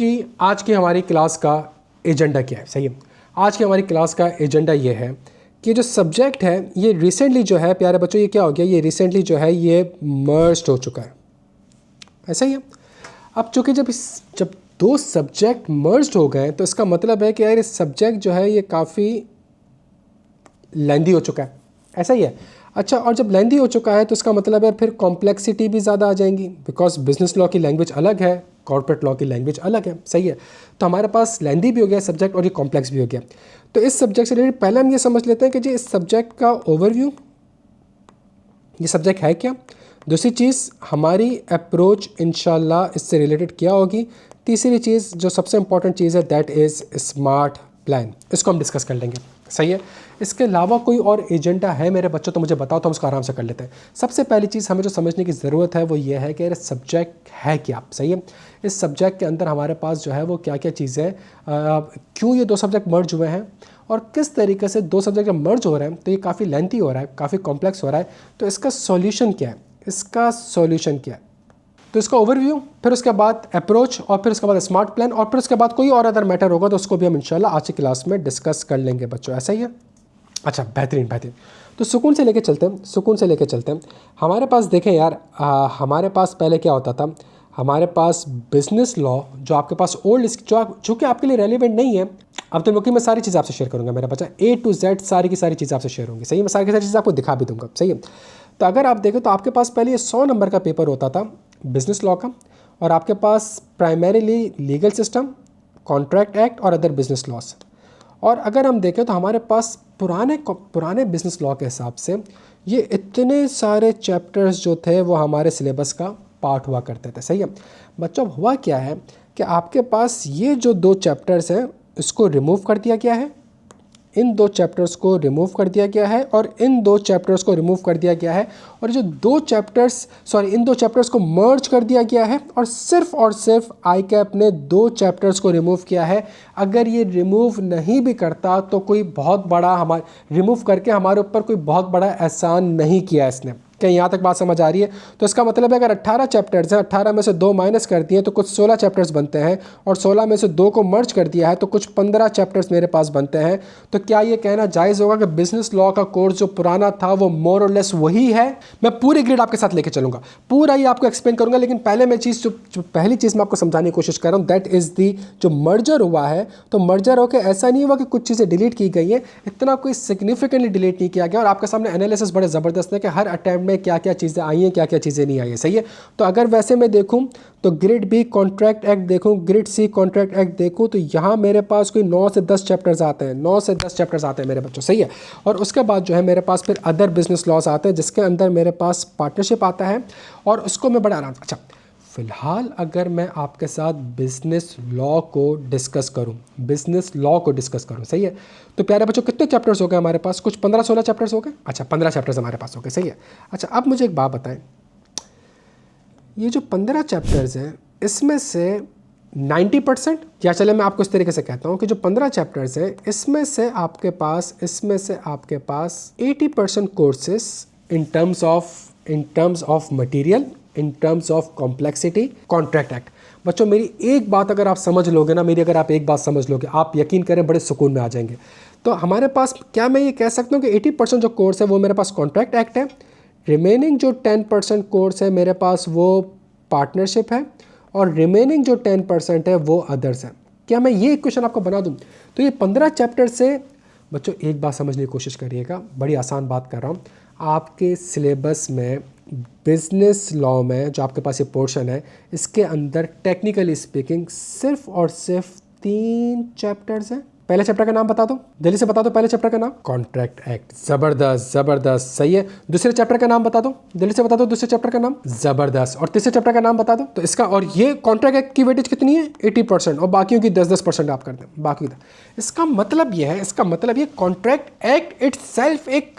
आज की हमारी क्लास का एजेंडा क्या है? सही है, आज की हमारी क्लास का एजेंडा ये है कि जो सब्जेक्ट है ये रिसेंटली जो है प्यारे बच्चों, ये क्या हो गया, ये रिसेंटली जो है ये मर्ज्ड हो चुका है। ऐसा ही है। अब चूँकि जब दो सब्जेक्ट मर्ज्ड हो गए तो इसका मतलब है कि यार इस सब्जेक्ट जो है ये काफ़ी लेंदी हो चुका है। ऐसा ही है। अच्छा, और जब लेंदी हो चुका है तो इसका मतलब है फिर कॉम्प्लेक्सिटी भी ज़्यादा आ जाएंगी, बिकॉज बिजनेस लॉ की लैंग्वेज अलग है, कॉर्पोरेट लॉ की लैंग्वेज अलग है। सही है। तो हमारे पास लेंदी भी हो गया सब्जेक्ट और ये कॉम्प्लेक्स भी हो गया। तो इस सब्जेक्ट से रिलेटेड पहले हम ये समझ लेते हैं कि जी इस सब्जेक्ट का ओवरव्यू, ये सब्जेक्ट है क्या। दूसरी चीज़, हमारी अप्रोच इंशाल्लाह इससे रिलेटेड क्या होगी। तीसरी चीज़ जो सबसे इंपॉर्टेंट चीज़ है दैट इज़ स्मार्ट प्लान, इसको हम डिस्कस कर लेंगे। सही है। इसके अलावा कोई और एजेंडा है मेरे बच्चों तो मुझे बताओ, तो हम उसको आराम से कर लेते हैं। सबसे पहली चीज़ हमें जो समझने की ज़रूरत है वो ये है कि ये सब्जेक्ट है क्या। सही है। इस सब्जेक्ट के अंदर हमारे पास जो है वो क्या क्या चीज़ें, क्यों ये दो सब्जेक्ट मर्ज हुए हैं और किस तरीके से दो सब्जेक्ट जब मर्ज हो रहे हैं तो ये काफ़ी लेंथी हो रहा है, काफ़ी कॉम्प्लेक्स हो रहा है। तो इसका सॉल्यूशन क्या है, इसका सॉल्यूशन क्या है। तो इसका ओवरव्यू, फिर उसके बाद अप्रोच, और फिर उसके बाद स्मार्ट प्लान, और फिर उसके बाद कोई और अदर मैटर होगा तो उसको भी हम इंशाल्लाह आज की क्लास में डिस्कस कर लेंगे बच्चों। ऐसा ही है। अच्छा, बेहतरीन बेहतरीन। तो सुकून से लेके चलते हैं, सुकून से लेके चलते हैं। हमारे पास देखें यार, हमारे पास पहले क्या होता था, हमारे पास बिजनेस लॉ जो आपके पास ओल्ड, जो कि आपके लिए रेलिवेंट नहीं है। अब तो क्योंकि मैं सारी चीज़ आपसे शेयर करूंगा मेरा बच्चा, A to Z सारी की सारी चीज़ आपसे शेयर होंगी। सही है, मैं सारी की सारी चीज़ आपको दिखा भी दूंगा। सही है। तो अगर आप देखें तो आपके पास पहले ये 100 नंबर का पेपर होता था बिजनेस लॉ का, और आपके पास primarily legal system, contract act और अदर बिजनेस लॉस। और अगर हम देखें तो हमारे पास पुराने बिजनेस लॉ के हिसाब से ये इतने सारे चैप्टर्स जो थे वो हमारे सिलेबस का पार्ट हुआ करते थे। सही है बच्चों। हुआ क्या है कि आपके पास ये जो दो चैप्टर्स हैं इसको रिमूव कर दिया गया है, इन दो चैप्टर्स को रिमूव कर दिया गया है, और इन दो चैप्टर्स को रिमूव कर दिया गया है, और जो इन दो चैप्टर्स को मर्ज कर दिया गया है, और सिर्फ आई कैप ने दो चैप्टर्स को रिमूव किया है। अगर ये रिमूव नहीं भी करता तो कोई बहुत बड़ा रिमूव करके हमारे ऊपर कोई बहुत बड़ा एहसान नहीं किया इसने। क्या यहाँ तक बात समझ आ रही है? तो इसका मतलब है अगर 18 चैप्टर्स हैं, 18 में से 2 माइनस कर दिए तो कुछ 16 चैप्टर्स बनते हैं, और 16 में से 2 को मर्ज कर दिया है तो कुछ 15 चैप्टर्स मेरे पास बनते हैं। तो क्या ये कहना जायज़ होगा कि बिजनेस लॉ का कोर्स जो पुराना था वो मोर और लेस वही है? मैं पूरी ग्रेड आपके साथ लेके चलूंगा, पूरा ही आपको एक्सप्लेन करूंगा, लेकिन पहले मैं जो पहली चीज़ मैं आपको समझाने की कोशिश कर रहा हूँ दैट इज़ दी जो मर्जर हुआ है। तो मर्जर होकर ऐसा नहीं हुआ कि कुछ चीज़ें डिलीट की गई हैं, इतना कोई सिग्निफिकेंटली डिलीट नहीं किया गया, और आपके सामने एनालिसिस बड़े ज़बरदस्त है कि हर अटैम्प्ट में क्या क्या चीज़ें आई हैं, क्या क्या चीज़ें नहीं आई हैं। सही है। तो अगर वैसे मैं देखूं तो ग्रेड बी कॉन्ट्रैक्ट एक्ट देखूं, ग्रेड सी कॉन्ट्रैक्ट एक्ट देखूं, तो यहाँ मेरे पास कोई 9 से 10 चैप्टर्स आते हैं, 9 से 10 चैप्टर्स आते हैं मेरे बच्चों। सही है। और उसके बाद जो है मेरे पास फिर अदर बिजनेस लॉस आते हैं जिसके अंदर मेरे पास पार्टनरशिप आता है, और उसको मैं बड़ा आराम से, अच्छा फ़िलहाल अगर मैं आपके साथ बिज़नेस लॉ को डिस्कस करूं, सही है। तो प्यारे बच्चों कितने चैप्टर्स हो गए हमारे पास? कुछ 15-16 चैप्टर्स हो गए। अच्छा, 15 चैप्टर्स हमारे पास हो गए। सही है। अच्छा, अब मुझे एक बात बताएं, ये जो 15 चैप्टर्स हैं इसमें से 90%, या चले मैं आपको इस तरीके से कहता हूँ कि जो 15 चैप्टर्स हैं इसमें से आपके पास 80% courses in terms of material, in terms of complexity, contract act. बच्चों मेरी एक बात अगर आप समझ लोगे ना, अगर आप एक बात समझ लोगे, आप यकीन करें बड़े सुकून में आ जाएंगे। तो हमारे पास, क्या मैं ये कह सकता हूँ कि 80% जो कोर्स है वो मेरे पास कॉन्ट्रैक्ट एक्ट है, रिमेनिंग जो 10% कोर्स है मेरे पास वो पार्टनरशिप है, और रिमेनिंग जो 10% है वो अदर्स है। क्या मैं ये इक्वेशन आपको बना दूँ? तो ये 15 चैप्टर से बच्चों एक बात समझने की कोशिश करिएगा, बड़ी आसान बात कर रहा हूँ। आपके सिलेबस में बिजनेस लॉ में जो आपके पास ये पोर्शन है इसके अंदर टेक्निकली स्पीकिंग सिर्फ और सिर्फ 3 चैप्टर्स हैं। पहले चैप्टर का नाम बता दो, जल्दी से बता दो। पहले चैप्टर का नाम कॉन्ट्रैक्ट एक्ट, ज़बरदस्त। सही है। दूसरे चैप्टर का नाम बता दो, जल्दी से बता दो। दूसरे चैप्टर का नाम ज़बरदस्त। और तीसरे चैप्टर का नाम बता दो। तो इसका, और ये कॉन्ट्रैक्ट एक्ट की वेटेज कितनी है? 80%, और बाकियों की 10% आप कर दें बाकी। इसका मतलब ये है, कॉन्ट्रैक्ट एक्ट इटसेल्फ एक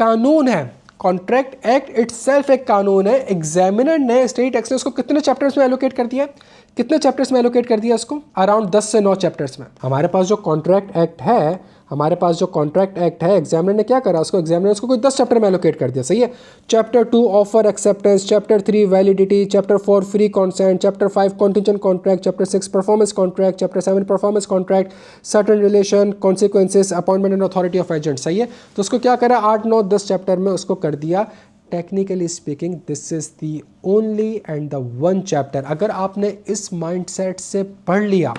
कानून है, एग्जामिनर ने, स्टेट एक्स ने उसको कितने चैप्टर्स में एलोकेट कर दिया है? कितने चैप्टर्स में एलोकेट कर दिया उसको? अराउंड 10 से 9 चैप्टर्स में। हमारे पास जो कॉन्ट्रैक्ट एक्ट है, एग्जामिनर ने क्या करा, उसको एग्जामिनर उसको कोई 10 चैप्टर में एलोकेट कर दिया, सही है। Chapter 2 offer acceptance, chapter 3 validity, chapter 4 free consent, chapter 5 contingent contract, chapter 6 performance contract, chapter 7 performance contract, certain relation, consequences, appointment and authority of agent, सही है। तो उसको क्या करा, 8, 9, 10 चैप्टर में उसको कर दिया। Technically speaking this is the only and the one chapter. अगर आपने इस माइंडसेट से पढ़ लिया,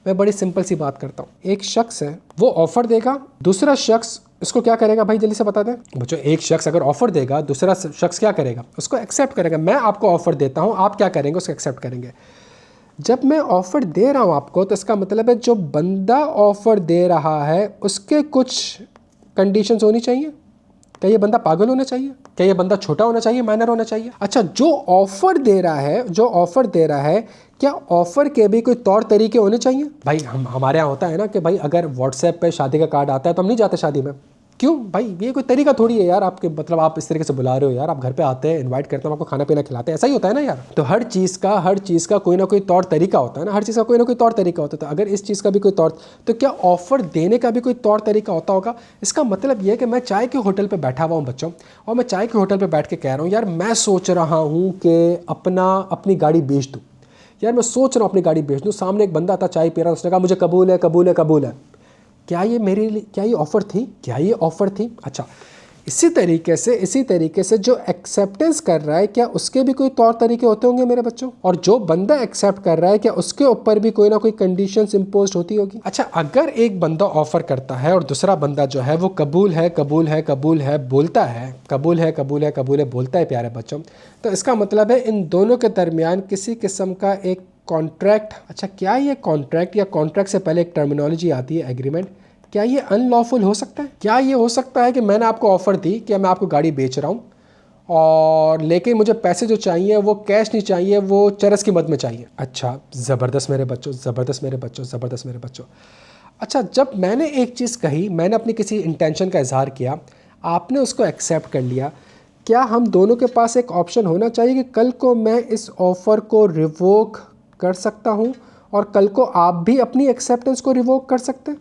मैं बड़ी सिंपल सी बात करता हूँ, एक शख्स है वो ऑफर देगा, दूसरा शख्स इसको क्या करेगा भाई, जल्दी से बता दें बच्चों। एक शख्स अगर ऑफर देगा, दूसरा शख्स क्या करेगा, उसको एक्सेप्ट करेगा। मैं आपको ऑफर देता हूँ, आप क्या करेंगे, उसको एक्सेप्ट करेंगे। जब मैं ऑफर दे रहा हूँ आपको, तो इसका मतलब है जो बंदा ऑफर दे रहा है उसके कुछ कंडीशंस होनी चाहिए। क्या ये बंदा पागल होना चाहिए? क्या ये बंदा छोटा होना चाहिए, माइनर होना चाहिए? अच्छा, जो ऑफर दे रहा है क्या ऑफर के भी कोई तौर तरीके होने चाहिए? भाई हमारे यहाँ होता है ना कि भाई अगर व्हाट्सएप पे शादी का कार्ड आता है तो हम नहीं जाते शादी में। क्यों भाई? ये कोई तरीका थोड़ी है यार आपके, मतलब आप इस तरीके से बुला रहे हो यार, आप घर पे आते हैं, इनवाइट करते हैं, आपको खाना पीना खिलाते हैं, ऐसा ही होता है ना यार। तो हर चीज़ का कोई ना कोई तौर तरीका होता है ना, हर चीज़ का कोई ना कोई तौर तरीका होता है। तो अगर इस चीज़ का भी कोई तौर, तो क्या ऑफर देने का भी कोई तौर तरीका होता होगा? इसका मतलब ये है कि मैं चाय के होटल पर बैठा हुआ हूँ बच्चों, और मैं चाय के होटल पर बैठ के कह रहा हूँ यार मैं सोच रहा हूँ कि अपनी गाड़ी बेच दूँ, यार मैं सोच रहा हूँ अपनी गाड़ी बेच दूँ। सामने एक बंदा था चाय पी रहा है, उसने कहा मुझे कबूल है, कबूल है, कबूल है। क्या ये मेरे लिए, क्या ये ऑफ़र थी? क्या ये ऑफ़र थी? अच्छा, इसी तरीके से जो एक्सेप्टेंस कर रहा है, क्या उसके भी कोई तौर तरीके होते होंगे मेरे बच्चों? और जो बंदा एक्सेप्ट कर रहा है, क्या उसके ऊपर भी कोई ना कोई कंडीशंस इम्पोज होती होगी? अच्छा, अगर एक बंदा ऑफर करता है और दूसरा बंदा जो है वो कबूल है बोलता है प्यारे बच्चों, तो इसका मतलब है इन दोनों के दरमियान किसी किस्म का एक कॉन्ट्रैक्ट। अच्छा, क्या ये कॉन्ट्रैक्ट या कॉन्ट्रैक्ट से पहले एक टर्मिनोलॉजी आती है एग्रीमेंट, क्या ये अनलॉफुल हो सकता है? क्या ये हो सकता है कि मैंने आपको ऑफ़र दी कि मैं आपको गाड़ी बेच रहा हूँ, और लेकिन मुझे पैसे जो चाहिए वो कैश नहीं चाहिए, वो चरस की मद में चाहिए? अच्छा, ज़बरदस्त मेरे बच्चों। अच्छा, जब मैंने एक चीज़ कही, मैंने अपनी किसी इंटेंशन का इजहार किया, आपने उसको एक्सेप्ट कर लिया, क्या हम दोनों के पास एक ऑप्शन होना चाहिए कि कल को मैं इस ऑफ़र को रिवोक कर सकता हूँ और कल को आप भी अपनी एक्सेप्टेंस को रिवोक कर सकते हैं?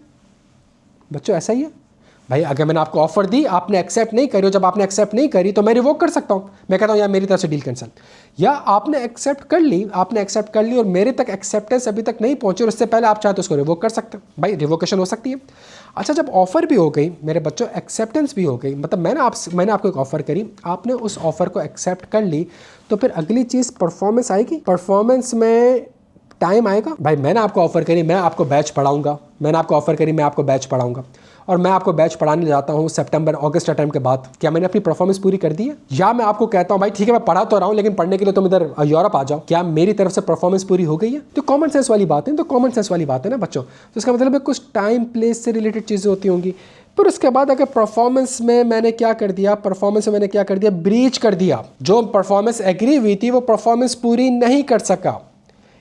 बच्चों ऐसा ही है भाई, अगर मैंने आपको ऑफर दी, आपने एक्सेप्ट नहीं करी, और जब आपने एक्सेप्ट नहीं करी तो मैं रिवोक कर सकता हूँ। मैं कहता हूँ यार मेरी तरफ से डील कैंसिल। या आपने एक्सेप्ट कर ली और मेरे तक एक्सेप्टेंस अभी तक नहीं पहुंची और इससे पहले आप चाहे तो उसको रिवोक कर सकते हैं। भाई रिवोकेशन हो सकती है। अच्छा, जब ऑफर भी हो गई मेरे बच्चों, एक्सेप्टेंस भी हो गई, मतलब मैंने आपको एक ऑफर करी, आपने उस ऑफर को एक्सेप्ट कर ली, तो फिर अगली चीज़ परफॉर्मेंस आएगी। परफॉर्मेंस में टाइम आएगा। भाई मैंने आपको ऑफर करी, मैं आपको बैच पढ़ाऊंगा, और मैं आपको बैच पढ़ाने जाता हूँ सितंबर अगस्त टाइम के बाद। क्या मैंने अपनी परफॉर्मेंस पूरी कर दी है? या मैं आपको कहता हूँ भाई ठीक है मैं पढ़ा तो रहा हूँ, लेकिन पढ़ने के लिए तुम इधर यूरोप आ जाओ, क्या मेरी तरफ से परफॉर्मेंस पूरी हो गई है? तो कॉमन सेंस वाली बात है ना बच्चों। तो इसका मतलब है कुछ टाइम प्लेस से रिलेटेड चीज़ें होती होंगी। फिर उसके बाद अगर परफॉर्मेंस में मैंने क्या कर दिया, ब्रीच कर दिया, जो परफॉर्मेंस एग्री हुई थी वो परफॉर्मेंस पूरी नहीं कर सका।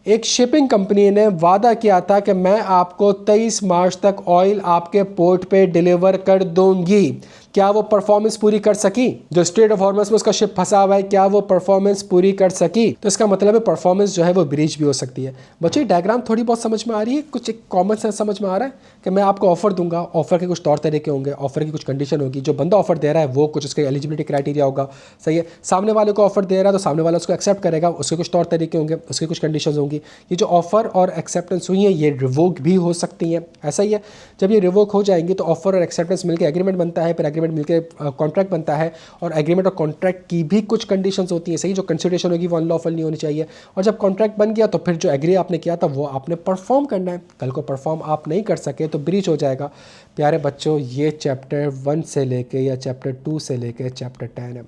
एक शिपिंग कंपनी ने वादा किया था कि मैं आपको 23 मार्च तक ऑयल आपके पोर्ट पे डिलीवर कर दूंगी, क्या वो परफॉर्मेंस पूरी कर सकी? जो स्ट्रेट ऑफ हॉर्मस में उसका शिप फंसा हुआ है, क्या वो परफॉर्मेंस पूरी कर सकी? तो इसका मतलब है परफॉर्मेंस जो है वो ब्रीच भी हो सकती है। बच्चों डायग्राम थोड़ी बहुत समझ में आ रही है, कुछ एक कॉमन सेंस समझ में आ रहा है कि मैं आपको ऑफर दूंगा, ऑफर के कुछ तौर तरीके होंगे, ऑफर की कुछ कंडीशन होगी, जो बंदा ऑफर दे रहा है वो कुछ उसके एलिजिबिलिटी क्राइटेरिया होगा, सही है। सामने वाले को ऑफर दे रहा है तो सामने वाला उसको एक्सेप्ट करेगा, उसके कुछ तौर तरीके होंगे, उसकी कुछ कंडीशन होंगी। ये जो ऑफर और एक्सेप्टेंस हुई है ये रिवोक भी हो सकती हैं, ऐसा ही है। जब ये रिवोक हो जाएंगी तो ऑफर और एक्सेप्टेंस मिलकर एग्रीमेंट बनता है, फिर एग्रीमेंट मिलकर कॉन्ट्रैक्ट बनता है, और एग्रीमेंट और कॉन्ट्रैक्ट की भी कुछ कंडीशंस होती हैं, सही। जो कंसिडरेशन होगी वो अनलॉफुल नहीं होनी चाहिए, और जब कॉन्ट्रैक्ट बन गया तो फिर जो एग्री आपने किया था वो आपने परफॉर्म करना है। कल को परफॉर्म आप नहीं कर सके तो ब्रीच हो जाएगा। प्यारे बच्चों, ये चैप्टर 1 से लेके या चैप्टर 2 से लेके चैप्टर 10 है।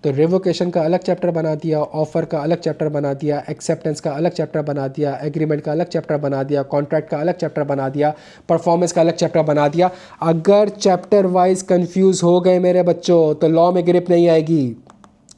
तो रिवोकेशन का अलग चैप्टर बना दिया, ऑफर का अलग चैप्टर बना दिया, एक्सेप्टेंस का अलग चैप्टर बना दिया, एग्रीमेंट का अलग चैप्टर बना दिया, कॉन्ट्रैक्ट का अलग चैप्टर बना दिया, परफॉर्मेंस का अलग चैप्टर बना दिया। अगर चैप्टर वाइज कंफ्यूज हो गए मेरे बच्चों तो लॉ में ग्रिप नहीं आएगी।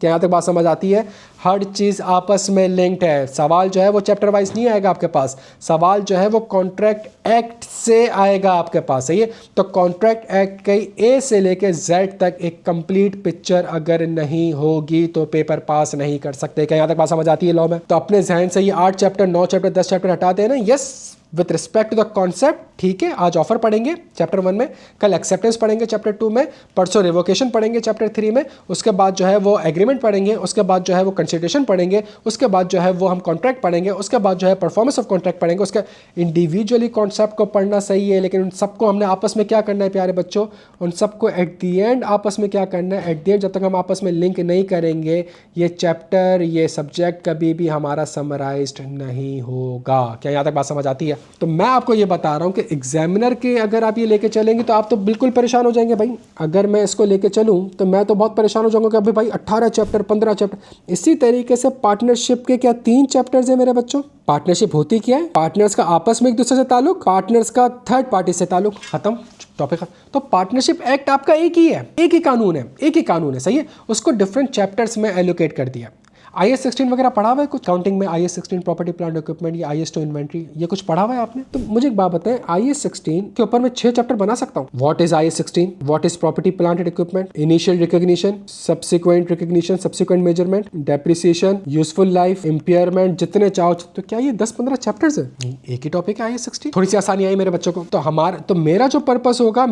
क्या यहाँ तक बात समझ आती है? हर चीज़ आपस में लिंक्ड है। सवाल जो है वो चैप्टर वाइज नहीं आएगा आपके पास, सवाल जो है वो कॉन्ट्रैक्ट एक्ट से आएगा आपके पास, सही है। तो कॉन्ट्रैक्ट एक्ट की ए से लेके जेड तक एक कंप्लीट पिक्चर अगर नहीं होगी तो पेपर पास नहीं कर सकते। क्या यहाँ तक बात समझ आती है लॉ में? तो अपने जहन से ये 8 चैप्टर 9 चैप्टर 10 चैप्टर हटा देना। Yes, with respect to the concept, ठीक है। आज ऑफर पढ़ेंगे चैप्टर 1 में, कल एक्सेप्टेंस पढ़ेंगे चैप्टर 2 में, परसों रिवोकेशन पढ़ेंगे चैप्टर 3 में, उसके बाद जो है वो एग्रीमेंट पढ़ेंगे, उसके बाद जो है वो कंसिडरेशन पढ़ेंगे, उसके बाद जो है वो हम कॉन्ट्रैक्ट पढ़ेंगे, उसके बाद जो है परफॉर्मेंस ऑफ कॉन्ट्रैक्ट पढ़ेंगे। उसका इंडिविजुअली कॉन्सेप्ट को पढ़ना सही है, लेकिन उन सबको हमने आपस में क्या करना है प्यारे बच्चों, उन सबको एट दी एंड आपस में क्या करना है, एट दी एंड जब तक हम आपस में लिंक नहीं करेंगे ये चैप्टर ये सब्जेक्ट कभी भी हमारा समराइज्ड नहीं होगा। क्या यहाँ तक बात समझ आती है? तो मैं आपको ये बता रहा हूँ कि एग्जामिनर के अगर आप ये लेके चलेंगे तो आप तो बिल्कुल परेशान हो जाएंगे भाई। अगर मैं इसको लेके चलूँ तो मैं तो बहुत परेशान हो जाऊंगा कि अभी भाई 18 चैप्टर 15 चैप्टर। इसी तरीके से पार्टनरशिप के क्या 3 चैप्टर्स हैं मेरे बच्चों। पार्टनरशिप होती क्या है? पार्टनर्स का आपस में एक दूसरे से ताल्लुक, पार्टनर्स का थर्ड पार्टी से ताल्लुक, खत्म टॉपिक। तो पार्टनरशिप एक्ट आपका एक ही है, एक ही कानून है, एक ही कानून है, सही है। उसको डिफरेंट चैप्टर्स में एलोकेट कर दिया। IAS 16 वगैरह पढ़ा हुआ है कुछ काउंटिंग में? IAS 16 प्रॉपर्टी प्लांट इक्विपमेंट या IAS 2 इन्वेंट्री, ये कुछ पढ़ा हुआ है आपने? तो मुझे एक बात बताएं, IAS 16 के ऊपर मैं 6 चैप्टर बना सकता हूँ। What is IAS 16, what is property plant and equipment, initial recognition, subsequent recognition, subsequent measurement, depreciation, useful life, impairment, जितने चाहो। तो क्या ये 10-15 चैप्टर्स है? नहीं, एक ही टॉपिक है IAS 16। थोड़ी सी आसानी आई मेरे बच्चों को। तो मेरा जो पर्पस होगा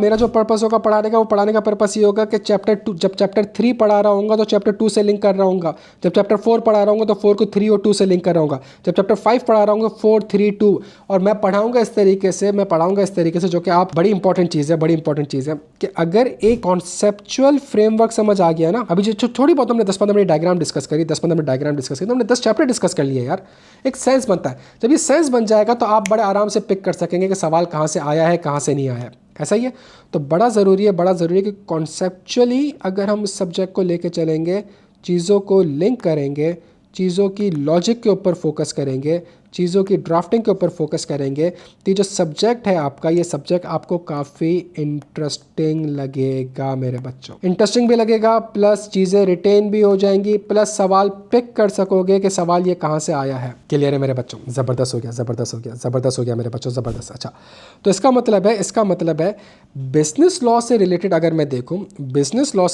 पढ़ाने का, वो पढ़ाने का पर्पस ये होगा कि चैप्टर 2 जब चैप्टर 3 पढ़ा रहा हूँ तो चैप्टर 2 से लिंक कर रहा हूँ, जब चैप्टर 4 पढ़ा रहा हूँ तो 4 को 3 और 2 से लिंक कर रहा हूँ, जब चैप्टर 5 पढ़ा रहा हूँ 4 3 2। और मैं पढ़ाऊंगा इस तरीके से, जो कि आप बड़ी इंपॉर्टेंट चीज़ है कि अगर एक कॉन्सेप्चुअल फ्रेमवर्क समझ आ गया ना, अभी जो थोड़ी बहुत हमने 10-15 मिनट डायग्राम डिस्कस करी, 10-15 मिनट डायग्राम डिस्कस करी, तो हमने 10 चैप्टर डिस्कस कर लिए यार। एक सेंस बनता है। जब ये सेंस बन जाएगा तो आप बड़े आराम से पिक कर सकेंगे कि सवाल कहाँ से आया है, कहाँ से नहीं आया है। ऐसा ही है। तो बड़ा ज़रूरी है कि कॉन्सेप्चुअली अगर हम इस सब्जेक्ट को लेके चलेंगे, चीज़ों को लिंक करेंगे, चीज़ों की लॉजिक के ऊपर फोकस करेंगे, चीज़ों की ड्राफ्टिंग के ऊपर फोकस करेंगे, तो ये जो सब्जेक्ट है आपका, ये सब्जेक्ट आपको काफ़ी इंटरेस्टिंग लगेगा मेरे बच्चों। इंटरेस्टिंग भी लगेगा, प्लस चीज़ें रिटेन भी हो जाएंगी, प्लस सवाल पिक कर सकोगे कि सवाल ये कहाँ से आया है। क्लियर है मेरे बच्चों? ज़बरदस्त हो गया मेरे बच्चों, ज़बरदस्त। अच्छा, तो इसका मतलब है बिजनेस लॉ से रिलेटेड अगर मैं देखूँ, तो बिजनेस लॉ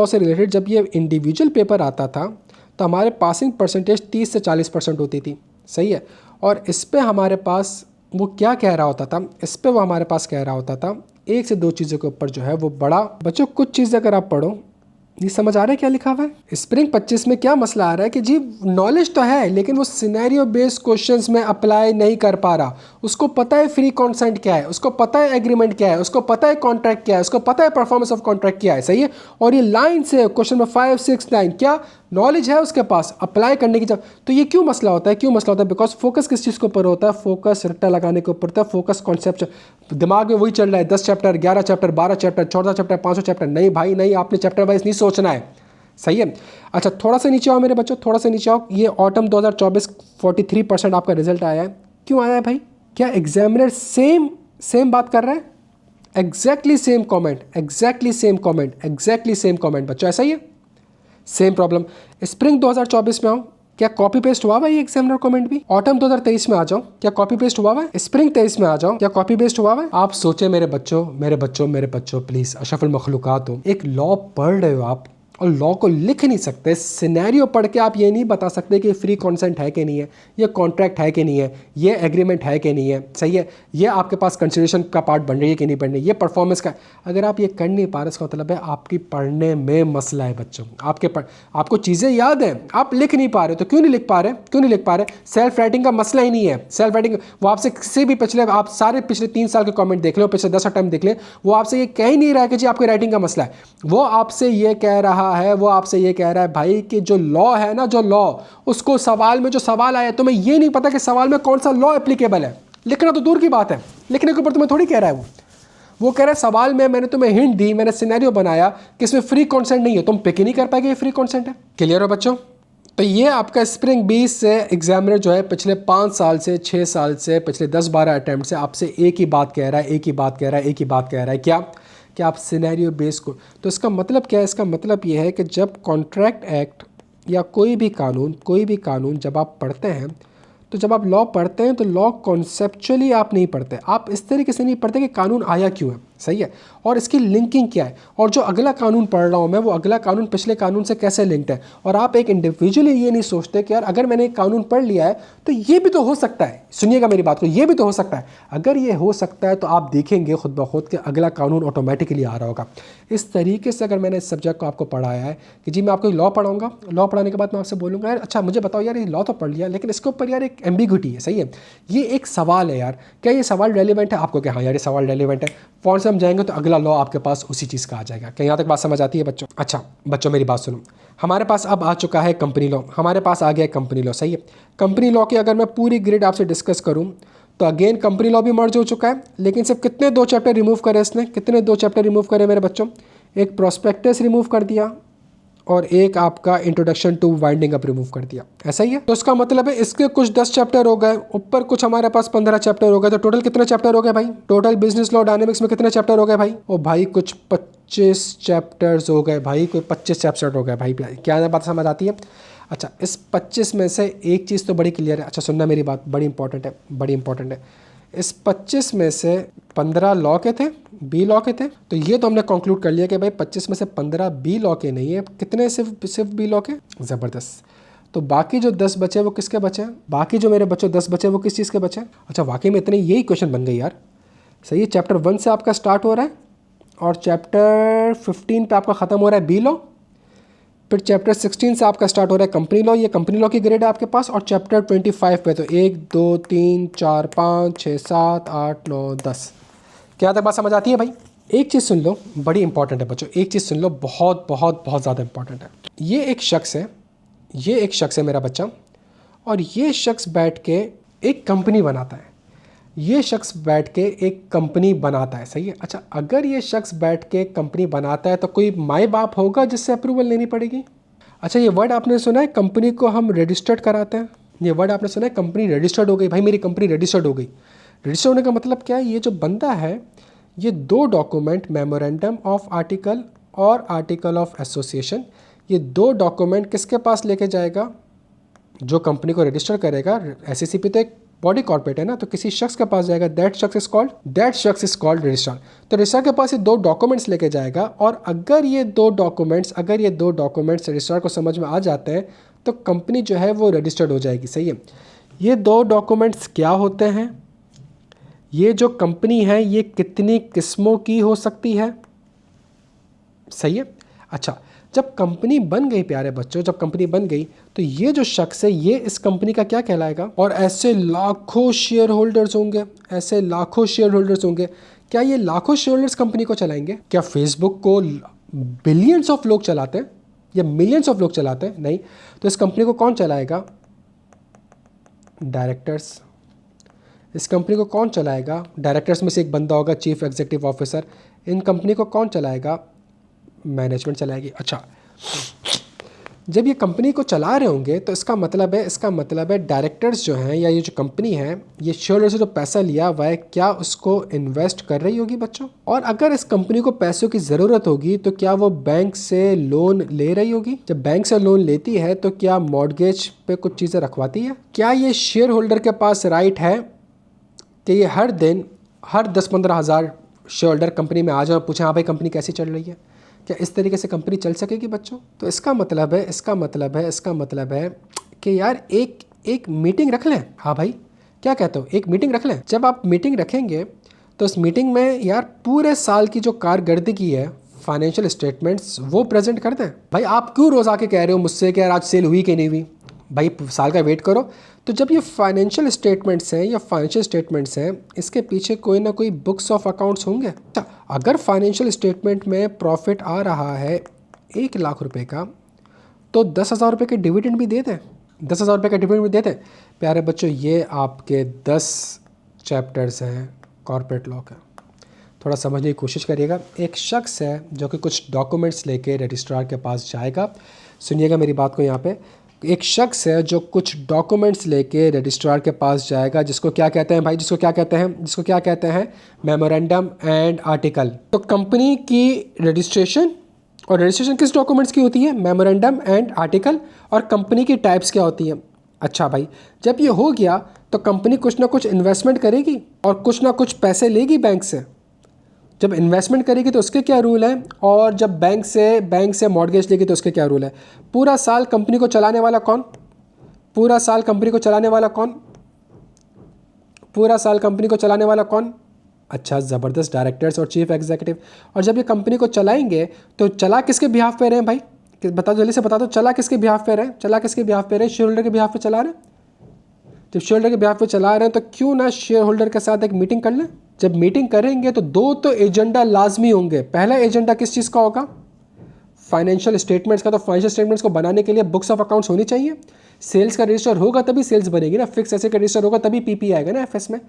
से रिलेटेड जब ये इंडिविजुअल पेपर आता था तो हमारे पासिंग परसेंटेज 30 से 40% होती थी, सही है। और इस पे हमारे पास वो क्या कह रहा होता था, हमारे पास कह रहा होता था 1 से 2 चीज़ों के ऊपर जो है वो बड़ा। बच्चों कुछ चीज़ अगर आप पढ़ो, ये समझ आ रहा है क्या लिखा हुआ है? स्प्रिंग 25 में क्या मसला आ रहा है कि जी नॉलेज तो है लेकिन वो सिनेरियो बेस्ड क्वेश्चंस में अप्लाई नहीं कर पा रहा। उसको पता है फ्री कॉन्सेंट क्या है, उसको पता है एग्रीमेंट क्या है, उसको पता है कॉन्ट्रैक्ट क्या है, उसको पता है परफॉर्मेंस ऑफ कॉन्ट्रैक्ट क्या है, सही है। और ये लाइन से क्वेश्चन नंबर 5 6 9 क्या नॉलेज है उसके पास अप्लाई करने की जब। तो ये क्यों मसला होता है? बिकॉज फोकस किस चीज़ के ऊपर होता है? फोकस रट्टा लगाने के ऊपर होता है, फोकस कॉन्सेप्ट। दिमाग में वही चल रहा है 10 chapter 11 chapter 12 chapter 14 chapter 500 chapter. नहीं भाई नहीं, आपने चैप्टर वाइज नहीं सोचना है, सही है। अच्छा, थोड़ा सा नीचे आओ मेरे बच्चों, थोड़ा सा नीचे आओ। ये ऑटम 2024 43% आपका रिजल्ट आया है। क्यों आया है भाई? क्या एग्जामिनर सेम बात कर रहा है? एग्जैक्टली सेम कमेंट बच्चों, ऐसा ही है। सेम प्रॉब्लम स्प्रिंग 2024 में आओ, क्या कॉपी पेस्ट हुआ हुआ है एग्जामिनर कमेंट भी? ऑटम 2023 में आ जाओ, क्या कॉपी पेस्ट हुआ हुआ है? स्प्रिंग 23 में आ जाओ, क्या कॉपी पेस्ट हुआ हुआ है? आप सोचे मेरे बच्चों प्लीज, अशरफुल मखलूकात हो, एक लॉ पढ़ रहे हो आप और लॉ को लिख नहीं सकते। सिनेरियो पढ़ के आप ये नहीं बता सकते कि फ्री कॉन्सेंट है कि नहीं है, ये कॉन्ट्रैक्ट है कि नहीं है, ये एग्रीमेंट है कि नहीं है, सही है, ये आपके पास कंसिडरेशन का पार्ट बन रही है कि नहीं बन रही है, ये परफॉर्मेंस का। अगर आप ये कर नहीं पा रहे, इसका मतलब है आपकी पढ़ने में मसला है बच्चों। आपको चीज़ें याद हैं, आप लिख नहीं पा रहे। तो क्यों नहीं लिख पा रहे? सेल्फ राइटिंग का मसला ही नहीं है। सेल्फ राइटिंग वो आपसे किसी भी आप सारे पिछले 3 साल के कॉमेंट देख लो, पिछले 10 अटेम्प्ट देख लें, वो आपसे ये कह ही नहीं रहा है कि जी आपकी राइटिंग का मसला है। वो आपसे ये कह रहा है भाई कि जो लॉ है ना, उसको सवाल में जो सवाल आया तुम्हें ये नहीं पता कि सवाल में कौन सा लॉ एप्लीकेबल है। लिखना तो दूर की बात है, लिखने के ऊपर तुम्हें थोड़ी कह रहा है वो कह रहा है सवाल में मैंने तुम्हें हिंट दी, मैंने सिनेरियो बनाया कि इसमें फ्री कॉन्सेंट नहीं है, तुम पिक ही नहीं कर पाएंगे ये फ्री कॉन्सेंट है। क्लियर हो बच्चों? तो ये आपका स्प्रिंग 20 से एग्जामिनर जो है पिछले 5 साल से 6 साल से पिछले 10-12 अटैम्प्ट से आपसे एक ही बात कह रहा है क्या कि आप सिनेरियो बेस को, तो इसका मतलब क्या है? इसका मतलब ये है कि जब कॉन्ट्रैक्ट एक्ट या कोई भी कानून जब आप पढ़ते हैं, तो जब आप लॉ पढ़ते हैं तो लॉ कॉन्सेप्चुअली आप नहीं पढ़ते, आप इस तरीके से नहीं पढ़ते कि कानून आया क्यों है, सही है, और इसकी लिंकिंग क्या है, और जो अगला कानून पढ़ रहा हूँ मैं वो अगला कानून पिछले कानून से कैसे लिंक्ड है। और आप एक इंडिविजुअली ये नहीं सोचते कि यार अगर मैंने एक कानून पढ़ लिया है तो ये भी तो हो सकता है, सुनिएगा मेरी बात को, ये भी तो हो सकता है। अगर ये हो सकता है तो आप देखेंगे खुद ब खुद कि अगला कानून ऑटोमेटिकली आ रहा होगा। इस तरीके से अगर मैंने इस सब्जेक्ट को आपको पढ़ाया है कि जी मैं आपको लॉ पढ़ाऊंगा, लॉ पढ़ाने के बाद मैं आपसे बोलूँगा यार अच्छा मुझे बताओ यार ये लॉ तो पढ़ लिया लेकिन इसके ऊपर यार एक एम्बिग्विटी है, सही है, ये एक सवाल है यार, क्या ये सवाल रेलिवेंट है आपको? क्या हाँ यार ये सवाल रेलिवेंट है, फ़ौरन से हम जाएंगे तो अगला लॉ आपके पास उसी चीज़ का आ जाएगा। क्या यहाँ तक बात समझ आती है बच्चों? अच्छा बच्चों मेरी बात सुनो, हमारे पास अब आ चुका है कंपनी लॉ, हमारे पास आ गया है कंपनी लॉ, सही है। कंपनी लॉ की अगर मैं पूरी ग्रिड आपसे डिस्कस करूँ तो अगेन कंपनी लॉ भी मर्ज हो चुका है, लेकिन सिर्फ कितने 2 चैप्टर रिमूव करे इसने, कितने 2 चैप्टर रिमूव करे मेरे बच्चों? एक प्रोस्पेक्टस रिमूव कर दिया और एक आपका introduction two winding up remove कर दिया, ऐसा ही है। तो इसका मतलब है इसके कुछ 10 चैप्टर हो गए, ऊपर कुछ हमारे पास 15 चैप्टर हो गए, तो टोटल कितने चैप्टर हो गए भाई? टोटल बिजनेस लॉ डायनेमिक्स में कितने चैप्टर हो गए भाई? ओ भाई कुछ 25 चैप्टर्स हो गए भाई, कोई 25 चैप्टर हो गए भाई। क्या बात समझ आती है? अच्छा इस 25 में से एक चीज़ तो बड़ी क्लियर है, अच्छा सुनना मेरी बात, बड़ी इंपॉर्टेंट है, बड़ी इंपॉर्टेंट है। इस 25 में से 15 लॉ के थे, बी लॉ के थे, तो ये तो हमने कंक्लूड कर लिया कि भाई 25 में से 15 बी लॉ के नहीं है, कितने सिर्फ बी लॉ के? ज़बरदस्त। तो बाकी जो 10 बचे वो किसके बचे हैं? बाकी जो मेरे बच्चों 10 बचे वो किस चीज़ के बचे हैं? अच्छा वाकई में इतने यही क्वेश्चन बन गई यार, सही है। चैप्टर 1 से आपका स्टार्ट हो रहा है और चैप्टर 15 पे आपका ख़त्म हो रहा है बी लॉ, फिर चैप्टर 16 से आपका स्टार्ट हो रहा है कंपनी लॉ, ये कंपनी लॉ की ग्रेड है आपके पास, और चैप्टर 25 पे तो 1 2 3 4 5 6 7 8 9 10। क्या तक बात समझ आती है भाई? एक चीज़ सुन लो, बड़ी इंपॉर्टेंट है बच्चों, एक चीज़ सुन लो, बहुत बहुत बहुत ज़्यादा इंपॉर्टेंट है। ये एक शख्स है मेरा बच्चा, और ये शख्स बैठ के एक कंपनी बनाता है, ये शख्स बैठ के एक कंपनी बनाता है, सही है। अच्छा अगर ये शख्स बैठ के कंपनी बनाता है तो कोई माँ बाप होगा जिससे अप्रूवल लेनी पड़ेगी? अच्छा ये वर्ड आपने सुना है कंपनी को हम रजिस्टर्ड कराते हैं, ये वर्ड आपने सुना है कंपनी रजिस्टर्ड हो गई, भाई मेरी कंपनी रजिस्टर्ड हो गई। रजिस्टर्ड होने का मतलब क्या है? ये जो बंदा है ये 2 डॉक्यूमेंट, मेमोरेंडम ऑफ आर्टिकल और आर्टिकल ऑफ एसोसिएशन, ये 2 डॉक्यूमेंट किसके पास लेके जाएगा? जो कंपनी को रजिस्टर करेगा। एससीसीपी तो एक बॉडी कॉर्पोरेट है ना, तो किसी शख्स के पास जाएगा, दैट शख्स इज कॉल्ड रजिस्ट्रार। तो रजिस्ट्रार के पास ये 2 डॉक्यूमेंट्स लेके जाएगा, और अगर ये 2 डॉक्यूमेंट्स रजिस्ट्रार को समझ में आ जाते हैं तो कंपनी जो है वो रजिस्टर्ड हो जाएगी, सही है। ये 2 डॉक्यूमेंट्स क्या होते हैं? ये जो कंपनी है ये कितनी किस्मों की हो सकती है, सही है। अच्छा जब कंपनी बन गई प्यारे बच्चों, जब कंपनी बन गई तो ये जो शख्स है ये इस कंपनी का क्या कहलाएगा? और ऐसे लाखों शेयर होल्डर्स होंगे, ऐसे लाखों शेयर होल्डर्स होंगे। क्या ये लाखों शेयर होल्डर्स कंपनी को चलाएंगे? क्या फेसबुक को बिलियंस ऑफ लोग चलाते हैं या मिलियंस ऑफ लोग चलाते हैं? नहीं। तो इस कंपनी को कौन चलाएगा? डायरेक्टर्स। इस कंपनी को कौन चलाएगा? डायरेक्टर्स में से एक बंदा होगा चीफ एग्जीक्यूटिव ऑफिसर। इन कंपनी को कौन चलाएगा? मैनेजमेंट चलाएगी। अच्छा जब ये कंपनी को चला रहे होंगे तो इसका मतलब है डायरेक्टर्स जो हैं या ये जो कंपनी है ये शेयरहोल्डर से जो पैसा लिया हुआ है क्या उसको इन्वेस्ट कर रही होगी बच्चों? और अगर इस कंपनी को पैसों की ज़रूरत होगी तो क्या वो बैंक से लोन ले रही होगी? जब बैंक से लोन लेती है तो क्या मॉर्गेज पे कुछ चीज़ें रखवाती है? क्या ये शेयर होल्डर के पास राइट है कि ये हर दिन हर 10-15 हज़ार शेयर होल्डर कंपनी में आ जाए और पूछें हाँ भाई कंपनी कैसी चल रही है? क्या इस तरीके से कंपनी चल सकेगी बच्चों? तो इसका मतलब है कि यार एक मीटिंग रख लें। हाँ भाई क्या कहते हो, एक मीटिंग रख लें। जब आप मीटिंग रखेंगे तो उस मीटिंग में यार पूरे साल की जो कारकर्दगी है फाइनेंशियल स्टेटमेंट्स वो प्रेजेंट कर दें। भाई आप क्यों रोज़ आके कह रहे हो मुझसे कि यार आज सेल हुई कि नहीं हुई? भाई साल का वेट करो। तो जब ये फाइनेंशियल स्टेटमेंट्स हैं इसके पीछे कोई ना कोई बुक्स ऑफ अकाउंट्स होंगे। अच्छा अगर फाइनेंशियल स्टेटमेंट में प्रॉफिट आ रहा है 1 लाख रुपए का तो 10,000 रुपये के डिविडेंड भी दे दें, 10,000 रुपये का डिविडेंड भी दे दें। प्यारे बच्चों ये आपके 10 चैप्टर्स हैं कॉर्पोरेट लॉ का, थोड़ा समझने की कोशिश करिएगा। एक शख्स है जो कि कुछ डॉक्यूमेंट्स लेके रजिस्ट्रार के पास जाएगा, सुनिएगा मेरी बात को यहाँ पे। एक शख्स है जो कुछ डॉक्यूमेंट्स लेके रजिस्ट्रार के पास जाएगा, जिसको क्या कहते हैं भाई, जिसको क्या कहते हैं मेमोरेंडम एंड आर्टिकल। तो कंपनी की रजिस्ट्रेशन, और रजिस्ट्रेशन किस डॉक्यूमेंट्स की होती है, मेमोरेंडम एंड आर्टिकल। और कंपनी की टाइप्स क्या होती हैं। अच्छा भाई, जब ये हो गया तो कंपनी कुछ ना कुछ इन्वेस्टमेंट करेगी और कुछ ना कुछ पैसे लेगी बैंक से। जब इन्वेस्टमेंट करेगी तो उसके क्या रूल हैं, और जब बैंक से मॉर्गेज लेगी तो उसके क्या रूल है। पूरा साल कंपनी को चलाने वाला कौन, पूरा साल कंपनी को चलाने वाला कौन, पूरा साल कंपनी को चलाने वाला कौन। अच्छा, ज़बरदस्त, डायरेक्टर्स और चीफ एग्जीक्यूटिव। और जब ये कंपनी को चलाएंगे तो चला किसके बिहाफ पे रहे हैं भाई, बता दो, जल्दी से बता दो, चला किसके बिहाफ पे रहे हैं, चला किसके बिहाफ पे रहे हैं, शेयर होल्डर के बिहाफ पे चला रहे हैं। जब शेयर होल्डर के बिहाफ पे चला रहे हैं तो क्यों ना शेयर होल्डर के साथ एक मीटिंग कर लें। जब मीटिंग करेंगे तो दो तो एजेंडा लाजमी होंगे। पहला एजेंडा किस चीज़ का होगा, फाइनेंशियल स्टेटमेंट्स का। तो फाइनेंशियल स्टेटमेंट्स को बनाने के लिए बुक्स ऑफ अकाउंट्स होनी चाहिए। सेल्स का रजिस्टर होगा तभी सेल्स बनेगी ना, फिक्स एसेट का रजिस्टर होगा तभी पीपी आएगा ना एफएस में।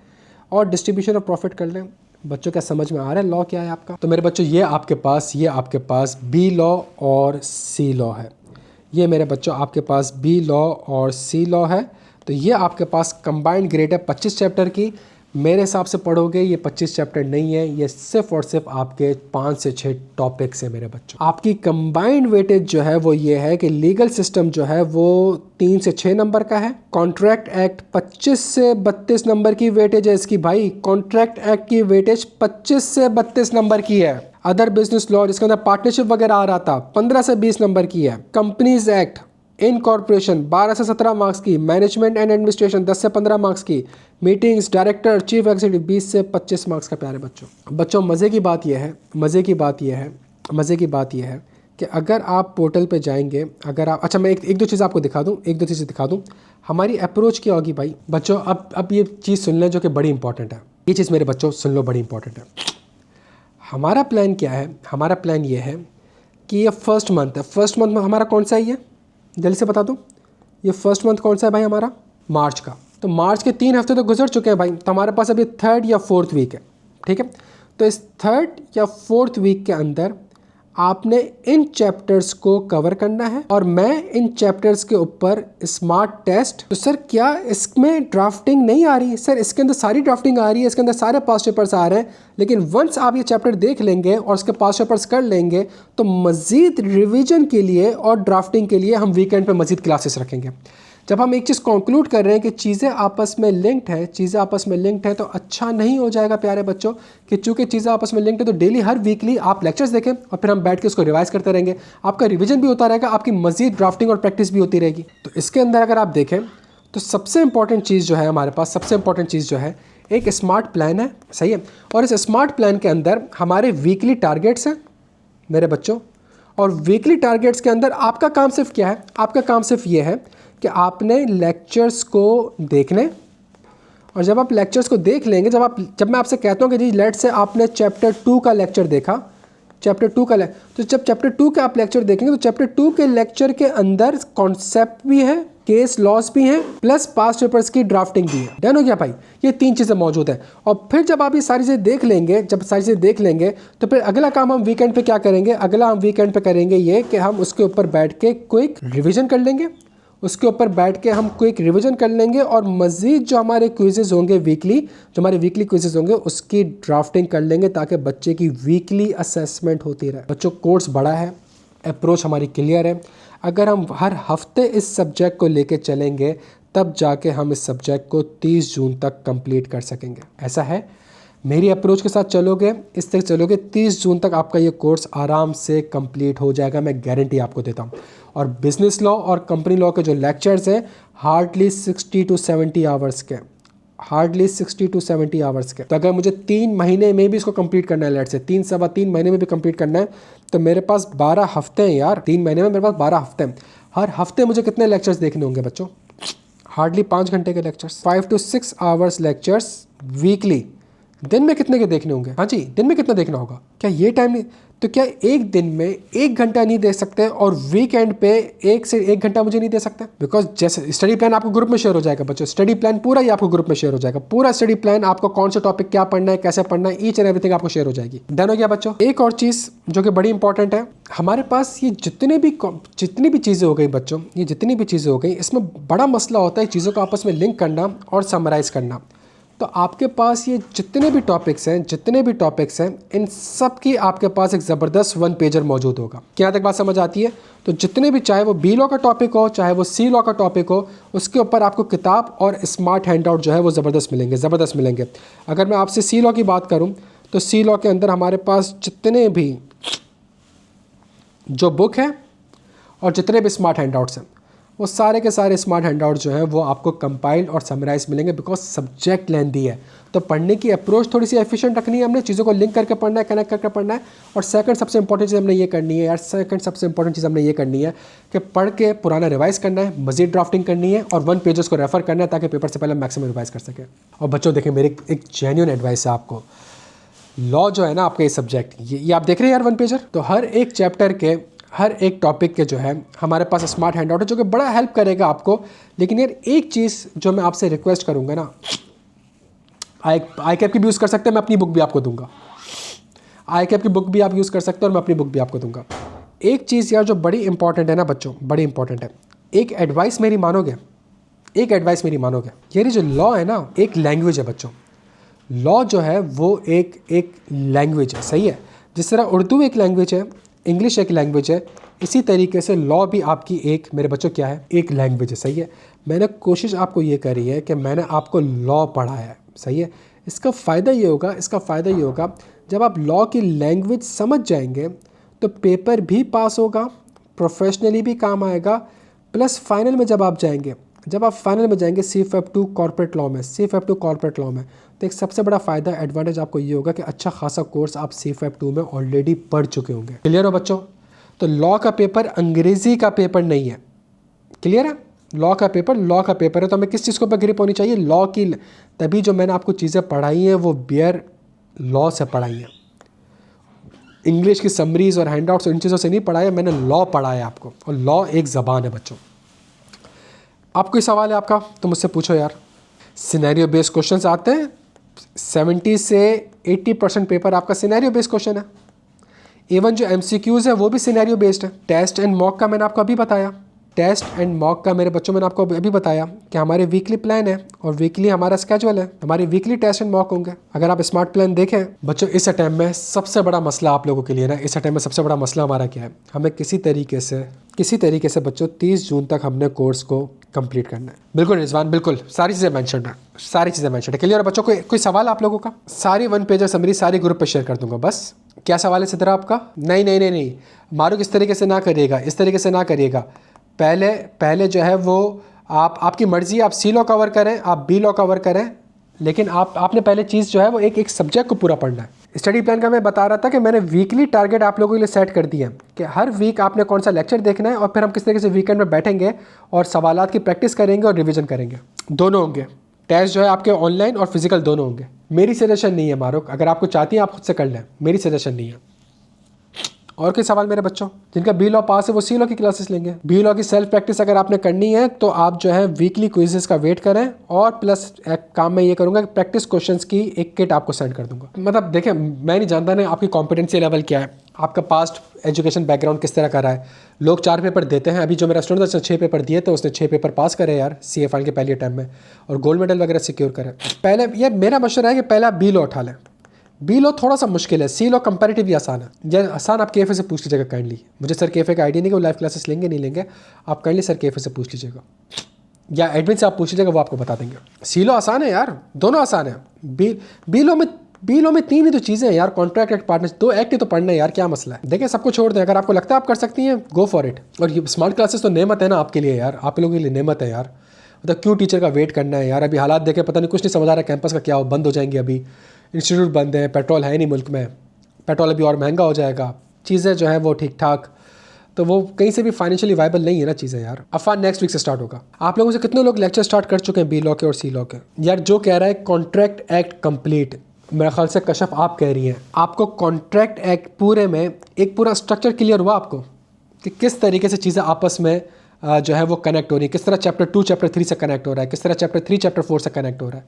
और डिस्ट्रीब्यूशन ऑफ प्रॉफिट कर लें। बच्चों क्या समझ में आ रहा है लॉ क्या है आपका। तो मेरे बच्चों ये आपके पास बी लॉ और सी लॉ है। ये मेरे बच्चों आपके पास बी लॉ और सी लॉ है। तो ये आपके पास कंबाइंड ग्रेड है 25 चैप्टर की। मेरे हिसाब से पढ़ोगे ये 25 चैप्टर नहीं है, ये सिर्फ और सिर्फ आपके 5 से 6 टॉपिक्स है मेरे बच्चों। आपकी कंबाइंड वेटेज जो है वो ये है कि लीगल सिस्टम जो है वो 3 से 6 नंबर का है। कॉन्ट्रैक्ट एक्ट 25 से 32 नंबर की वेटेज है इसकी भाई। कॉन्ट्रैक्ट एक्ट की वेटेज 25 से 32 नंबर की है। अदर बिजनेस लॉ जिसके अंदर पार्टनरशिप वगैरह आ रहा था 15 से 20 नंबर की है। कंपनीज एक्ट इनकॉर्पोरेशन 12 से 17 मार्क्स की। मैनेजमेंट एंड एडमिनिस्ट्रेशन 10 से 15 मार्क्स की। मीटिंग्स, डायरेक्टर, चीफ एग्जीक्यूटिव 20 से 25 मार्क्स का। प्यारे बच्चों मज़े की बात यह है कि अगर आप पोर्टल पे जाएंगे, अगर आप, अच्छा मैं एक दो चीज़ आपको दिखा दूँ, हमारी अप्रोच क्या होगी भाई। बच्चों अब ये चीज़ सुन लें जो कि बड़ी इंपॉर्टेंट है। ये चीज़ मेरे बच्चों सुन लो, बड़ी इंपॉर्टेंट है। हमारा प्लान क्या है, हमारा प्लान ये है कि ये फर्स्ट मंथ है। फर्स्ट मंथ में हमारा कौन सा है, ये जल्दी से बता दूँ, ये फर्स्ट मंथ कौन सा है भाई हमारा, मार्च का। तो मार्च के 3 हफ्ते तो गुजर चुके हैं भाई। तो हमारे पास अभी 3rd या 4th वीक है, ठीक है। तो इस 3rd या 4th वीक के अंदर आपने इन चैप्टर्स को कवर करना है और मैं इन चैप्टर्स के ऊपर स्मार्ट टेस्ट। तो सर क्या इसमें ड्राफ्टिंग नहीं आ रही है? सर इसके अंदर सारी ड्राफ्टिंग आ रही है, इसके अंदर सारे पास पेपर्स आ रहे हैं। लेकिन वंस आप ये चैप्टर देख लेंगे और उसके पास पेपर्स कर लेंगे तो मज़ीद रिवीजन के लिए और ड्राफ्टिंग के लिए हम वीकेंड पे मज़ीद क्लासेस रखेंगे। जब हम एक चीज़ कंक्लूड कर रहे हैं कि चीज़ें आपस में लिंक्ड हैं, तो अच्छा नहीं हो जाएगा प्यारे बच्चों कि चूँकि चीज़ें आपस में लिंक्ड है तो डेली हर वीकली आप लेक्चर्स देखें और फिर हम बैठ के उसको रिवाइज करते रहेंगे। आपका रिवीजन भी होता रहेगा, आपकी मज़ीद ड्राफ्टिंग और प्रैक्टिस भी होती रहेगी। तो इसके अंदर अगर आप देखें तो सबसे इंपॉर्टेंट चीज़ जो है हमारे पास, सबसे इंपॉर्टेंट चीज़ जो है एक स्मार्ट प्लान है, सही है। और इस स्मार्ट प्लान के अंदर हमारे वीकली टारगेट्स हैं मेरे बच्चों। और वीकली टारगेट्स के अंदर आपका काम सिर्फ क्या है, आपका काम सिर्फ ये है कि आपने लेक्चर्स को देखने। और जब आप लेक्चर्स को देख लेंगे, जब मैं आपसे कहता हूँ कि जी लेट से आपने चैप्टर 2 का लेक्चर देखा, तो जब चैप्टर 2 का आप लेक्चर देखेंगे तो चैप्टर 2 के लेक्चर के अंदर कॉन्सेप्ट भी है, केस लॉस भी हैं, प्लस पास्ट पेपर्स की ड्राफ्टिंग भी है। डन हो गया भाई, ये 3 चीज़ें मौजूद है। और फिर जब आप ये सारी चीज़ें देख लेंगे, तो फिर अगला काम हम वीकेंड पे क्या करेंगे, ये कि हम उसके ऊपर बैठ के क्विक रिविजन कर लेंगे। और मज़ीद जो हमारे क्विज़ेज़ होंगे जो हमारे वीकली क्विज़ेज़ होंगे उसकी ड्राफ्टिंग कर लेंगे ताकि बच्चे की वीकली असेसमेंट होती रहे। बच्चों कोर्स बड़ा है, अप्रोच हमारी क्लियर है। अगर हम हर हफ्ते इस सब्जेक्ट को लेके चलेंगे तब जाके हम इस सब्जेक्ट को 30 जून तक कंप्लीट कर सकेंगे। ऐसा है, मेरी अप्रोच के साथ चलोगे, इस तक चलोगे, 30 जून तक आपका ये कोर्स आराम से कंप्लीट हो जाएगा, मैं गारंटी आपको देता हूँ। और बिज़नेस लॉ और कंपनी लॉ के जो लेक्चर्स हैं हार्डली 60 to 70 आवर्स के, तो अगर मुझे 3 महीने में भी इसको कंप्लीट करना है, लेट से 3-3.25 महीने में भी कंप्लीट करना है, तो मेरे पास 12 हफ्ते हैं यार। 3 महीने में मेरे पास 12 हफ्ते हैं। हर हफ्ते मुझे कितने लेक्चर्स देखने होंगे बच्चों? हार्डली 5 घंटे के lectures, 5 to 6 hours lectures weekly दिन में कितने के देखने होंगे? हाँ जी, दिन में कितना देखना होगा? क्या ये टाइम नहीं? तो क्या एक दिन में 1 घंटा नहीं दे सकते और वीकेंड पे 1 से 1 घंटा मुझे नहीं दे सकते? बिकॉज जैसे स्टडी प्लान आपको ग्रुप में शेयर हो जाएगा बच्चों, स्टडी प्लान पूरा ही आपको ग्रुप में शेयर हो जाएगा, पूरा स्टडी प्लान आपको कौन सा टॉपिक क्या पढ़ना है, कैसे पढ़ना है, ईच एंड एवरीथिंग आपको शेयर हो जाएगी। डन हो गया बच्चों? एक और चीज़ जो कि बड़ी इंपॉर्टेंट है, हमारे पास ये जितनी भी चीज़ें हो गई बच्चों, ये जितनी भी चीज़ें हो गई, इसमें बड़ा मसला होता है चीज़ों को आपस में लिंक करना और समराइज़ करना। तो आपके पास ये जितने भी टॉपिक्स हैं इन सब की आपके पास एक ज़बरदस्त 1 पेजर मौजूद होगा। क्या तक बात समझ आती है? तो जितने भी, चाहे वो बी लॉ का टॉपिक हो, चाहे वो सी लॉ का टॉपिक हो, उसके ऊपर आपको किताब और स्मार्ट हैंडआउट जो है वो ज़बरदस्त मिलेंगे। अगर मैं आपसे सी लॉ की बात करूँ तो सी लॉ के अंदर हमारे पास जितने भी जो बुक है और जितने भी स्मार्ट हैंडआउट्स हैं, वो सारे के सारे स्मार्ट हैंडआउट जो है वो आपको कंपाइल्ड और समराइज मिलेंगे। बिकॉज सब्जेक्ट लेंथी है, तो पढ़ने की अप्रोच थोड़ी सी एफिशिएंट रखनी है हमने, चीज़ों को लिंक करके पढ़ना है, कनेक्ट करके पढ़ना है। और सेकंड सबसे इंपॉर्टेंट चीज़ हमने ये करनी है कि पढ़ के पुराना रिवाइज करना है, मजीद ड्राफ्टिंग करनी है और 1 पेजेस को रेफर करना है ताकि पेपर से पहले मैक्सिमम रिवाइज कर सके। और बच्चों देखें, मेरी एक जेन्युइन एडवाइस है आपको, लॉ जो है ना आपका ये सब्जेक्ट, ये आप देख रहे हैं यार 1 पेजर, तो हर एक चैप्टर के, हर एक टॉपिक के जो है हमारे पास स्मार्ट हैंडआउट है जो कि बड़ा हेल्प करेगा आपको। लेकिन यार एक चीज़ जो मैं आपसे रिक्वेस्ट करूंगा ना, आई कैप की भी यूज़ कर सकते हैं, मैं अपनी बुक भी आपको दूंगा। आई कैप की बुक भी आप यूज़ कर सकते हो और मैं अपनी बुक भी आपको दूंगा। एक चीज़ यार जो बड़ी इंपॉर्टेंट है ना बच्चों, बड़ी इंपॉर्टेंट है, एक एडवाइस मेरी मानोगे? यार जो लॉ है ना, एक लैंग्वेज है बच्चों। लॉ जो है वो एक लैंग्वेज है, सही है। जिस तरह उर्दू एक लैंग्वेज है, इंग्लिश एक लैंग्वेज है, इसी तरीके से लॉ भी आपकी एक, मेरे बच्चों क्या है, एक लैंग्वेज है, सही है। मैंने कोशिश आपको ये करी है कि मैंने आपको लॉ पढ़ाया है, सही है। इसका फ़ायदा ये होगा जब आप लॉ की लैंग्वेज समझ जाएंगे तो पेपर भी पास होगा, प्रोफेशनली भी काम आएगा, प्लस फाइनल में जब आप जाएंगे CFAP 2 कॉर्पोरेट लॉ में, तो एक सबसे बड़ा फ़ायदा, एडवांटेज आपको ये होगा कि अच्छा खासा कोर्स आप CFAP 2 में ऑलरेडी पढ़ चुके होंगे। क्लियर हो बच्चों? तो लॉ का पेपर अंग्रेज़ी का पेपर नहीं है, क्लियर है? लॉ का पेपर है, तो हमें किस चीज़ के ऊपर ग्रिप होनी चाहिए? लॉ की। तभी जो मैंने आपको चीज़ें पढ़ाई हैं वो बेयर लॉ से पढ़ाई हैं, इंग्लिश की समरीज और हैंडआउट्स इन चीज़ों से नहीं पढ़ाया, मैंने लॉ पढ़ाया आपको। और लॉ एक ज़बान है बच्चों। आपको कोई सवाल है आपका तो मुझसे पूछो यार। सिनेरियो बेस्ड क्वेश्चंस आते हैं, 70 से 80% पेपर आपका सिनेरियो बेस्ड क्वेश्चन है। इवन जो MCQs है वो भी सिनेरियो बेस्ड है। टेस्ट एंड मॉक का मैंने आपको अभी बताया, मैंने आपको अभी बताया कि हमारे वीकली प्लान है और वीकली हमारा स्केजुअल है, हमारे वीकली टेस्ट एंड मॉक होंगे। अगर आप स्मार्ट प्लान देखें बच्चों, इस अटैम्प में सबसे बड़ा मसला आप लोगों के लिए ना, इस अटैम्प में सबसे बड़ा मसला हमारा क्या है? हमें किसी तरीके से बच्चों 30 जून तक हमने कोर्स को कंप्लीट करना है। बिल्कुल रिजवान, बिल्कुल सारी चीज़ें मेंशन है। क्लियर है बच्चों? कोई सवाल आप लोगों का? सारी 1 पेजर समरी सारी ग्रुप पे शेयर कर दूंगा बस। क्या सवाल है सिद्रा आपका? नहीं मारूक, इस तरीके से ना करिएगा। पहले जो है वो आपकी मर्ज़ी, आप सी लॉ कवर करें, आप बी लॉ कवर करें, लेकिन आपने पहले चीज़ जो है वो एक सब्जेक्ट को पूरा पढ़ना है। स्टडी प्लान का मैं बता रहा था कि मैंने वीकली टारगेट आप लोगों के लिए सेट कर दिया है कि हर वीक आपने कौन सा लेक्चर देखना है और फिर हम किस तरीके से वीकेंड में बैठेंगे और सवालात की प्रैक्टिस करेंगे और रिवीजन करेंगे। दोनों होंगे, टेस्ट जो है आपके ऑनलाइन और फिजिकल दोनों होंगे। मेरी सजेशन नहीं है मारूक, अगर आपको चाहती हैं आप खुद से कर लें, मेरी सजेशन नहीं है। और कोई सवाल मेरे बच्चों? जिनका बी लॉ पास है वो सी लॉ की क्लासेस लेंगे। बी लॉ की सेल्फ प्रैक्टिस अगर आपने करनी है तो आप जो है वीकली क्विजेस का वेट करें, और प्लस एक काम मैं ये करूंगा कि प्रैक्टिस क्वेश्चंस की एक किट आपको सेंड कर दूंगा। मतलब देखिए, मैं नहीं जानता ना आपकी कॉम्पिटेंसी लेवल क्या है, आपका पास्ट एजुकेशन बैकग्राउंड किस तरह का रहा है। लोग 4 पेपर देते हैं, अभी जो मेरा स्टूडेंट था उसने 6 पेपर दिए, तो उसने 6 पेपर पास करे यार CA फाइनल के पहले अटैम्प्ट में, और गोल्ड मेडल वगैरह सिक्योर करे। पहले ये मेरा मशवरा है कि पहले आप बी लॉ उठा लें। बी लॉ थोड़ा सा मुश्किल है, सी लॉ कंपैरेटिवली आसान है। जब आसान आप KFA से पूछ लीजिएगा काइंडली, मुझे सर KFA का आइडिया नहीं कि वो लाइव क्लासेस लेंगे नहीं लेंगे, आप काइंडली सर KFA से पूछ लीजिएगा, या एडमिन से आप पूछ लीजिएगा, वो आपको बता देंगे। सी लॉ आसान है यार, दोनों आसान है। बी लॉ में 3 ही तो चीज़ें हैं यार, कॉन्ट्रैक्ट एक्ट, पार्टनर, 2 एक्ट ही तो पढ़ना है यार, क्या मसला है? देखिए सबको छोड़ दें, अगर आपको लगता है आप कर सकती हैं, गो फॉर इट। और ये स्मार्ट क्लासेस तो नेमत है ना आपके लिए यार, आप लोगों के लिए नेमत है यार। मतलब क्यों टीचर का वेट करना है यार? अभी हालात देखें, पता नहीं, कुछ नहीं समझ आ रहा है कैंपस का क्या हो, बंद हो जाएंगे, अभी इंस्टीट्यूट बंद है, पेट्रोल है नहीं मुल्क में, पेट्रोल अभी और महंगा हो जाएगा, चीज़ें जो है वो ठीक ठाक, तो वो कहीं से भी फाइनेंशियली वायबल नहीं है ना चीज़ें यार। अफान नेक्स्ट वीक से स्टार्ट होगा। आप लोगों से कितने लोग लेक्चर स्टार्ट कर चुके हैं बी लॉ के और सी लॉ के? यार जो कह रहा है कॉन्ट्रैक्ट एक्ट कंप्लीट, मेरे ख्याल से कशफ आप कह रही हैं, आपको कॉन्ट्रैक्ट एक्ट पूरे में एक पूरा स्ट्रक्चर क्लियर हुआ आपको कि किस तरीके से चीज़ें आपस में जो है वो कनेक्ट हो रही है, किस तरह चैप्टर 2 चैप्टर 3 से कनेक्ट हो रहा है, किस तरह चैप्टर 3 चैप्टर 4 से कनेक्ट हो रहा है,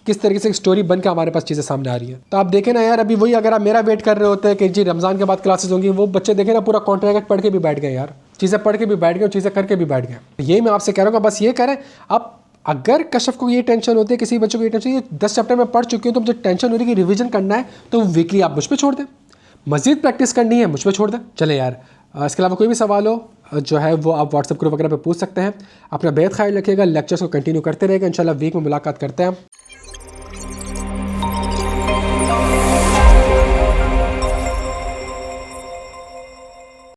किस तरीके से स्टोरी बन के हमारे पास चीज़ें सामने आ रही है। तो आप देखें ना यार, अभी वही अगर आप मेरा वेट कर रहे होते हैं कि जी रमज़ान के बाद क्लासेस होंगी, वो बच्चे देखें ना पूरा कॉन्ट्रैक्ट पढ़ के भी बैठ गए यार, चीज़ें पढ़ के भी बैठ गए और चीज़ें करके भी बैठ गए। यही मैं आपसे कह रहा हूँ, बस ये करें आप। अगर कशफ को ये टेंशन होती है, किसी बच्चों को ये टेंशन, ये 10 चैप्टर में पढ़ चुके हो तो मुझे टेंशन हो रही है कि रिवीजन करना है, तो वीकली आप मुझ पर छोड़ दें, मज़ीद प्रैक्टिस करनी है मुझ पर छोड़ दें। चले यार, इसके अलावा कोई भी सवाल हो जो है वो आप व्हाट्सएप ग्रुप वगैरह पे पूछ सकते हैं। अपना बेहद ख्याल रखिएगा, लेक्चर्स को कंटिन्यू करते रहेगा, इंशाल्लाह वीक में मुलाकात करते हैं।